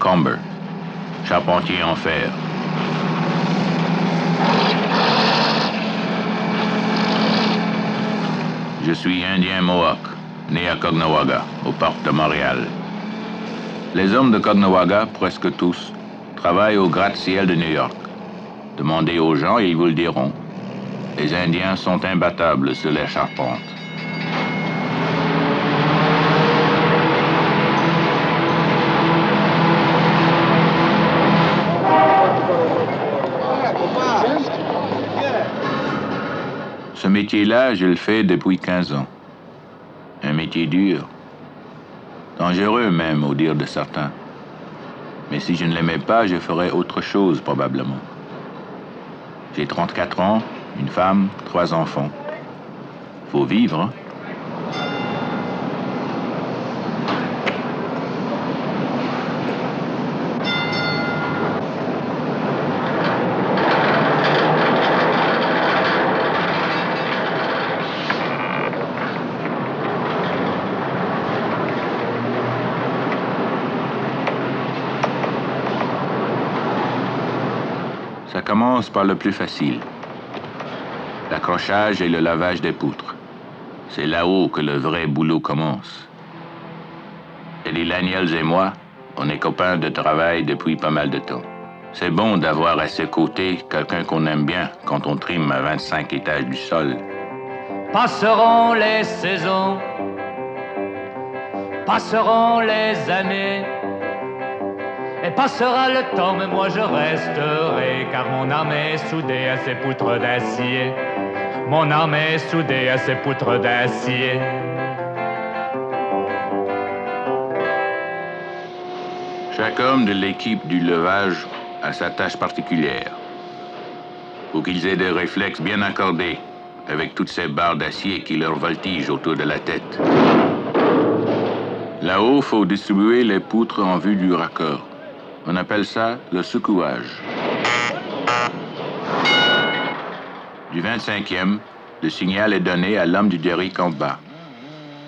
Comber, charpentier en fer. Je suis indien Mohawk, né à Caughnawaga, au parc de Montréal. Les hommes de Caughnawaga, presque tous, travaillent au gratte-ciel de New York. Demandez aux gens et ils vous le diront. Les Indiens sont imbattables sur les charpentes. Ce métier-là, je le fais depuis 15 ans. Un métier dur, dangereux même, au dire de certains. Mais si je ne l'aimais pas, je ferais autre chose, probablement. J'ai 34 ans, une femme, 3 enfants. Faut vivre, hein? Ça commence par le plus facile. L'accrochage et le lavage des poutres. C'est là-haut que le vrai boulot commence. Eddie Daniels et moi, on est copains de travail depuis pas mal de temps. C'est bon d'avoir à ses côtés quelqu'un qu'on aime bien quand on trime à 25 étages du sol. Passeront les saisons, passeront les années, et passera le temps, mais moi je resterai, car mon âme est soudée à ces poutres d'acier. Mon âme est soudée à ces poutres d'acier. Chaque homme de l'équipe du levage a sa tâche particulière. Faut qu'ils aient des réflexes bien accordés, avec toutes ces barres d'acier qui leur voltigent autour de la tête. Là-haut, faut distribuer les poutres en vue du raccord. On appelle ça le secouage. Du 25e, le signal est donné à l'homme du derrick en bas.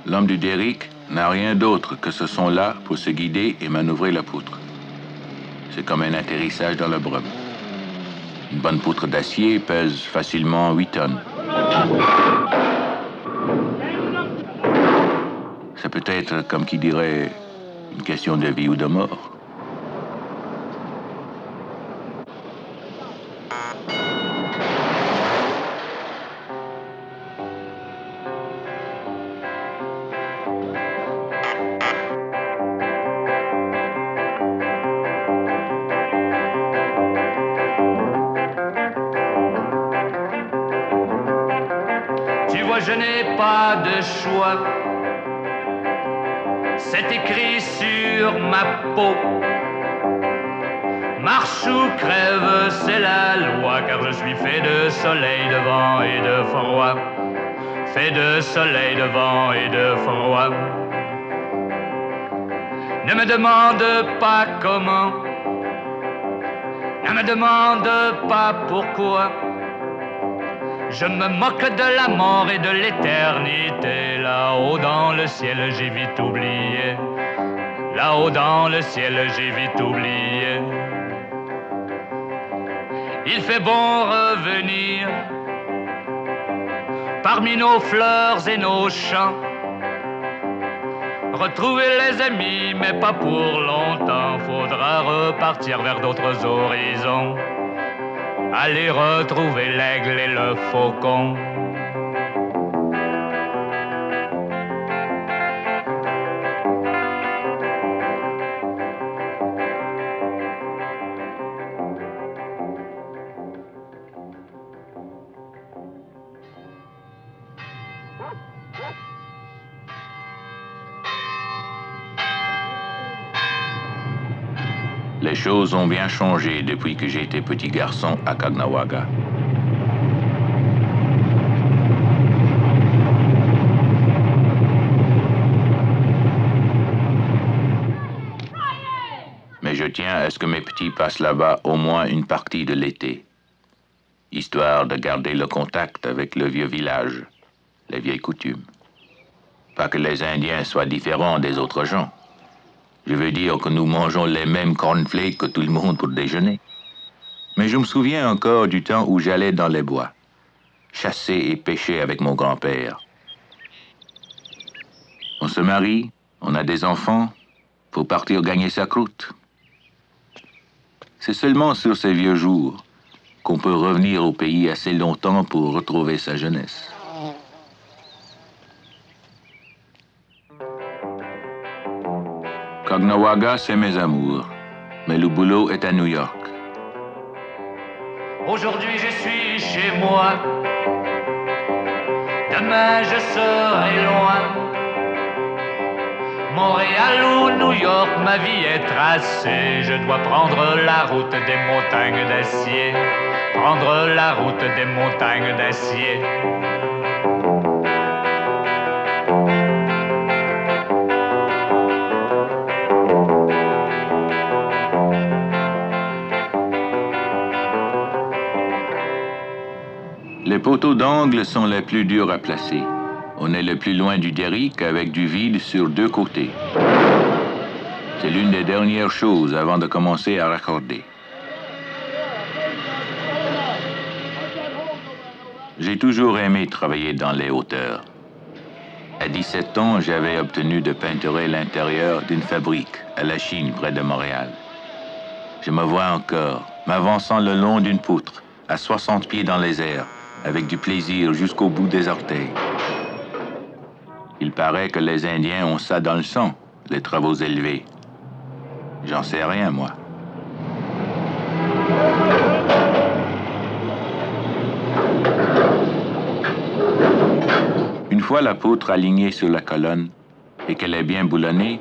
L'homme du derrick n'a rien d'autre que ce son-là pour se guider et manœuvrer la poutre. C'est comme un atterrissage dans le brume. Une bonne poutre d'acier pèse facilement 8 tonnes. Ça peut être, comme qui dirait, une question de vie ou de mort. Je n'ai pas de choix, c'est écrit sur ma peau. Marche ou crève, c'est la loi, car je suis fait de soleil, de vent et de froid. Fait de soleil, de vent et de froid. Ne me demande pas comment, ne me demande pas pourquoi. Je me moque de la mort et de l'éternité. Là-haut dans le ciel, j'ai vite oublié. Là-haut dans le ciel, j'ai vite oublié. Il fait bon revenir parmi nos fleurs et nos champs. Retrouver les amis, mais pas pour longtemps. Faudra repartir vers d'autres horizons. Aller retrouver l'aigle et le faucon. Les choses ont bien changé depuis que j'ai été petit garçon à Caughnawaga. Mais je tiens à ce que mes petits passent là-bas au moins une partie de l'été, histoire de garder le contact avec le vieux village, les vieilles coutumes. Pas que les Indiens soient différents des autres gens. Je veux dire que nous mangeons les mêmes cornflakes que tout le monde pour déjeuner. Mais je me souviens encore du temps où j'allais dans les bois, chasser et pêcher avec mon grand-père. On se marie, on a des enfants, faut partir gagner sa croûte. C'est seulement sur ces vieux jours qu'on peut revenir au pays assez longtemps pour retrouver sa jeunesse. Caughnawaga, c'est mes amours, mais le boulot est à New York. Aujourd'hui je suis chez moi, demain je serai loin. Montréal ou New York, ma vie est tracée. Je dois prendre la route des montagnes d'acier, prendre la route des montagnes d'acier. Les poteaux d'angle sont les plus durs à placer. On est le plus loin du derrick avec du vide sur deux côtés. C'est l'une des dernières choses avant de commencer à raccorder. J'ai toujours aimé travailler dans les hauteurs. À 17 ans, j'avais obtenu de peinturer l'intérieur d'une fabrique à la Chine, près de Montréal. Je me vois encore, m'avançant le long d'une poutre, à 60 pieds dans les airs, avec du plaisir jusqu'au bout des orteils. Il paraît que les Indiens ont ça dans le sang, les travaux élevés. J'en sais rien, moi. Une fois la poutre alignée sur la colonne et qu'elle est bien boulonnée,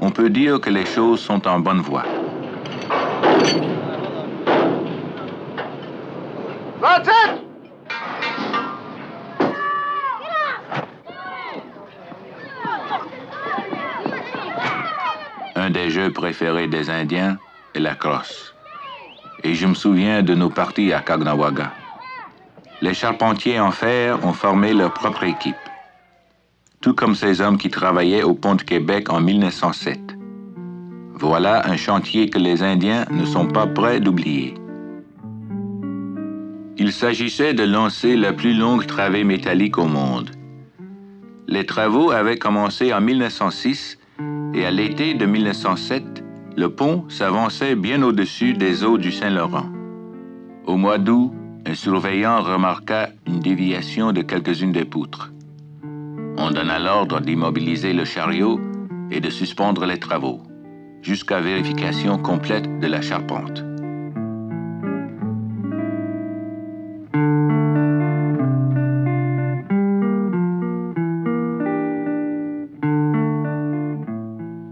on peut dire que les choses sont en bonne voie. Un des jeux préférés des Indiens est la crosse. Et je me souviens de nos parties à Caughnawaga. Les charpentiers en fer ont formé leur propre équipe, tout comme ces hommes qui travaillaient au pont de Québec en 1907. Voilà un chantier que les Indiens ne sont pas prêts d'oublier. Il s'agissait de lancer la plus longue travée métallique au monde. Les travaux avaient commencé en 1906 et à l'été de 1907, le pont s'avançait bien au-dessus des eaux du Saint-Laurent. Au mois d'août, un surveillant remarqua une déviation de quelques-unes des poutres. On donna l'ordre d'immobiliser le chariot et de suspendre les travaux, jusqu'à vérification complète de la charpente.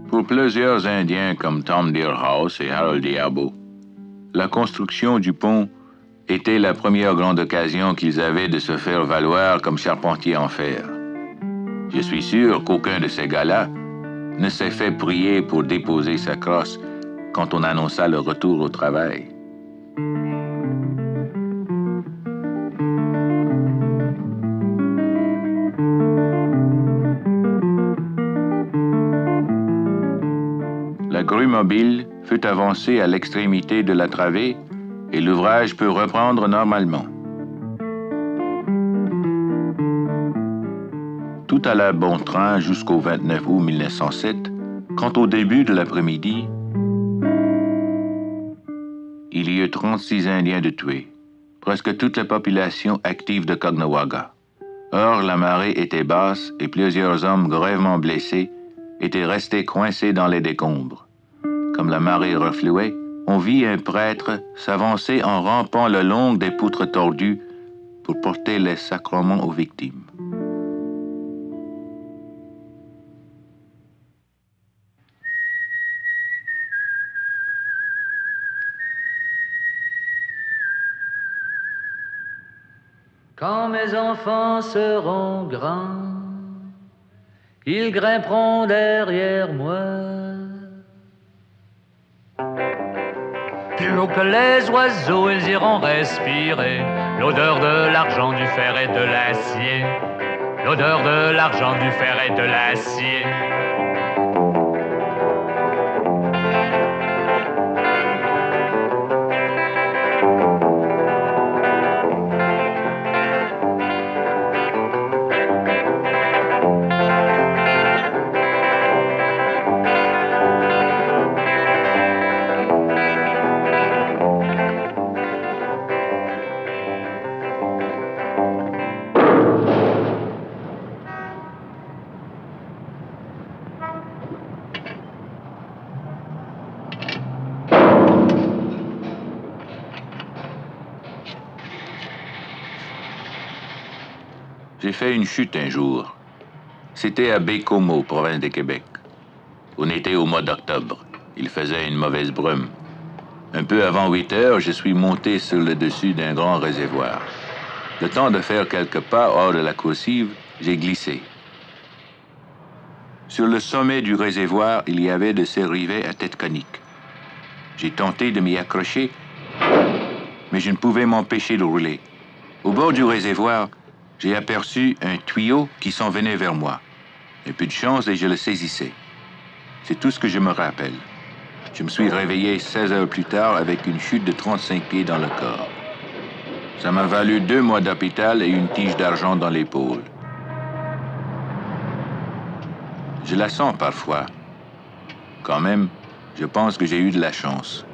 Pour plusieurs Indiens comme Tom Deerhouse et Harold Diabo, la construction du pont était la première grande occasion qu'ils avaient de se faire valoir comme charpentiers en fer. Je suis sûr qu'aucun de ces gars-là ne s'est fait prier pour déposer sa crosse quand on annonça le retour au travail. La grue mobile fut avancée à l'extrémité de la travée et l'ouvrage peut reprendre normalement. Tout alla bon train jusqu'au 29 août 1907, quand au début de l'après-midi, il y eut 36 Indiens de tués, presque toute la population active de Caughnawaga. Or, la marée était basse et plusieurs hommes gravement blessés étaient restés coincés dans les décombres. Comme la marée refluait, on vit un prêtre s'avancer en rampant le long des poutres tordues pour porter les sacrements aux victimes. Quand mes enfants seront grands, ils grimperont derrière moi. Plus haut que les oiseaux, ils iront respirer l'odeur de l'argent, du fer et de l'acier. L'odeur de l'argent, du fer et de l'acier. J'ai fait une chute un jour. C'était à Baie-Comeau, province de Québec. On était au mois d'octobre. Il faisait une mauvaise brume. Un peu avant 8 heures, je suis monté sur le dessus d'un grand réservoir. Le temps de faire quelques pas hors de la coursive, j'ai glissé. Sur le sommet du réservoir, il y avait de ces rivets à tête conique. J'ai tenté de m'y accrocher, mais je ne pouvais m'empêcher de rouler. Au bord du réservoir, j'ai aperçu un tuyau qui s'en venait vers moi. Un peu de chance et je le saisissais. C'est tout ce que je me rappelle. Je me suis réveillé 16 heures plus tard avec une chute de 35 pieds dans le corps. Ça m'a valu 2 mois d'hôpital et une tige d'argent dans l'épaule. Je la sens parfois. Quand même, je pense que j'ai eu de la chance.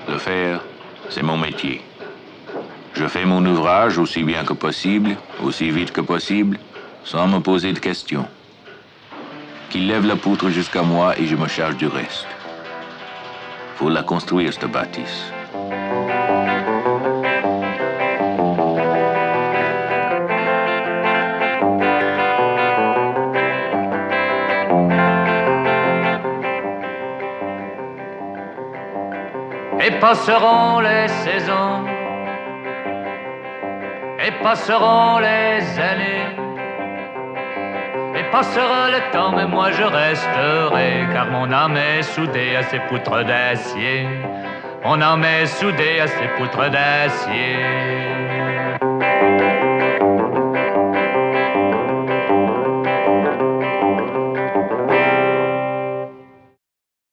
Le faire, c'est mon métier. Je fais mon ouvrage aussi bien que possible, aussi vite que possible, sans me poser de questions. Qu'il lève la poutre jusqu'à moi et je me charge du reste. Faut la construire, cette bâtisse. Et passeront les saisons, et passeront les années, et passera le temps, mais moi je resterai, car mon âme est soudée à ces poutres d'acier. Mon âme est soudée à ces poutres d'acier.